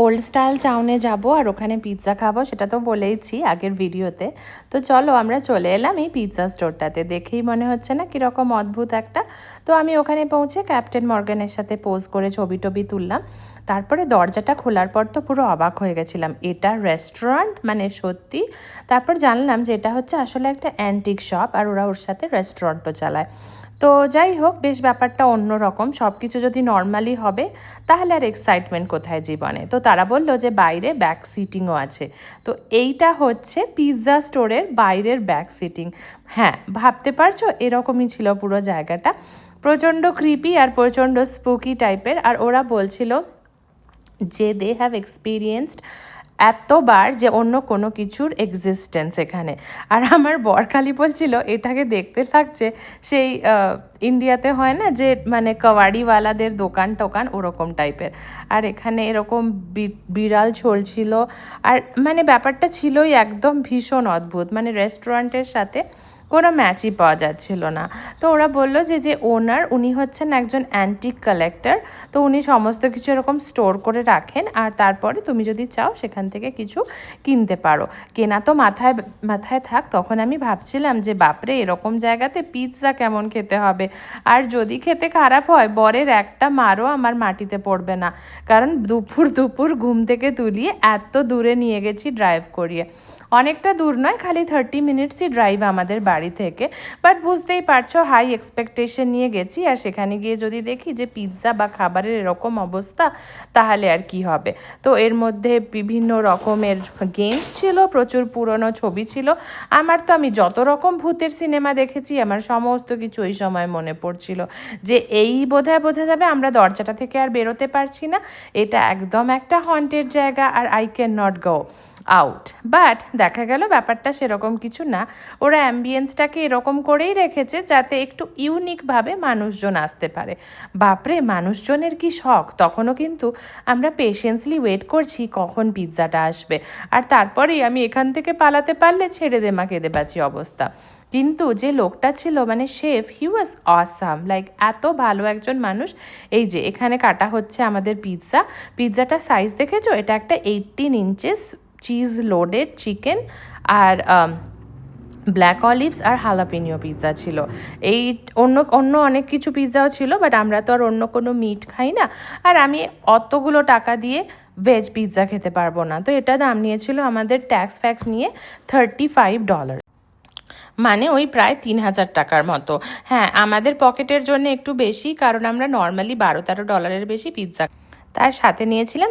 Old style টাউনে যাব আর ওখানে পিৎজা খাবো, সেটা তো বলেইছি আগের ভিডিওতে। তো চলো আমরা চলে এলাম এই পিৎজা স্টোরটাতে। দেখেই মনে হচ্ছে না কীরকম অদ্ভুত একটা। তো আমি ওখানে পৌঁছে ক্যাপ্টেন মর্গানের সাথে পোজ করে ছবি টবি তুললাম। তারপরে দরজাটা খোলার পর তো পুরো অবাক হয়ে গেছিলাম, এটা রেস্টুরেন্ট মানে সত্যি। তারপর জানলাম যে এটা হচ্ছে আসলে একটা অ্যান্টিক শপ, আর ওরা ওর সাথে রেস্টুরেন্টও চালায়। তো যাই হোক, বেশ ব্যাপারটা অন্যরকম। সব কিছু যদি নর্মালি হবে তাহলে আর এক্সাইটমেন্ট কোথায় জীবনে। তো তারা বললো যে বাইরে ব্যাক সিটিংও আছে। তো এইটা হচ্ছে পিৎজা স্টোরের বাইরের ব্যাক সিটিং। হ্যাঁ, ভাবতে পারছো এরকমই ছিল পুরো জায়গাটা। প্রচণ্ড ক্রিপি আর প্রচণ্ড স্পুকি টাইপের। আর ওরা বলছিল যে দে হ্যাভ এক্সপিরিয়েন্সড এতবার যে অন্য কোনো কিছুর এক্সিস্টেন্স এখানে। আর আমার বর খালি বলছিল এটাকে দেখতে লাগছে সেই ইন্ডিয়াতে হয় না যে মানে কাওয়াড়িওয়ালাদের দোকান টোকান, ওরকম টাইপের। আর এখানে এরকম বিড়াল চলছিল। আর মানে ব্যাপারটা ছিলই একদম ভীষণ অদ্ভুত, মানে রেস্টুরেন্টের সাথে কোনো ম্যাচই পাওয়া যাচ্ছিল না। তো ওরা বললো যে ওনার, উনি হচ্ছেন একজন অ্যান্টিক কালেক্টর। তো উনি সমস্ত কিছু এরকম স্টোর করে রাখেন, আর তারপরে তুমি যদি চাও সেখান থেকে কিছু কিনতে পারো। কেনা তো মাথায় মাথায় থাক। তখন আমি ভাবছিলাম যে বাপরে, এরকম জায়গাতে পিৎজা কেমন খেতে হবে। আর যদি খেতে খারাপ হয়, বরের একটা মারও আমার মাটিতে পড়বে না, কারণ দুপুর ঘুম থেকে তুলিয়ে এত দূরে নিয়ে গেছি ড্রাইভ করিয়ে। অনেকটা দূর নয়, খালি 30 মিনিটসই ড্রাইভ আমাদের বাড়ি থেকে। বাট বুঝতেই পারছো, হাই এক্সপেকটেশন নিয়ে গেছি, আর সেখানে গিয়ে যদি দেখি যে পিৎজা বা খাবারের এরকম অবস্থা, তাহলে আর কি হবে। তো এর মধ্যে বিভিন্ন রকমের গেমস ছিল, প্রচুর পুরনো ছবি ছিল। আমি যত রকম ভূতের সিনেমা দেখেছি, আমার সমস্ত কিছু ওই সময় মনে পড়ছিল যে এই বোধহয় বোঝা যাবে আমরা দরজাটা থেকে আর বেরোতে পারছি না। এটা একদম একটা হন্টেড জায়গা, আর I can not go out. But দেখা গেল ব্যাপারটা সেরকম কিছু না। ওরা অ্যাম্বিয়েন্সটাকে এরকম করেই রেখেছে যাতে একটু ইউনিকভাবে মানুষজন আসতে পারে। বাপরে, মানুষজনের কি শখ! তখনও কিন্তু আমরা পেশেন্সলি ওয়েট করছি কখন পিৎজাটা আসবে। আর তারপরেই আমি এখান থেকে পালাতে পারলে ছেড়ে দে মা, কেঁদে বাঁচি অবস্থা। কিন্তু যে লোকটা ছিল, মানে শেফ, হি ওয়াজ অসাম। লাইক এত ভালো একজন মানুষ। এই যে এখানে কাটা হচ্ছে আমাদের পিৎজাটা সাইজ দেখেছো? এটা একটা 18 ইঞ্চেস চিজ লোডেড চিকেন, আর ব্ল্যাক অলিভস আর হালাপিনিও পিৎজা ছিল। এই অন্য অনেক কিছু পিৎজাও ছিল, বাট আমরা তো আর অন্য কোনো মিট খাই না। আর আমি অতগুলো টাকা দিয়ে ভেজ পিৎজা খেতে পারবো না। তো এটা দাম নিয়েছিল আমাদের ট্যাক্স ফ্যাক্স নিয়ে $35, মানে ওই প্রায় 3000 টাকার মতো। হ্যাঁ, আমাদের পকেটের জন্য একটু বেশি, কারণ আমরা নর্মালি $12-13 বেশি পিৎজা। তার সাথে নিয়েছিলাম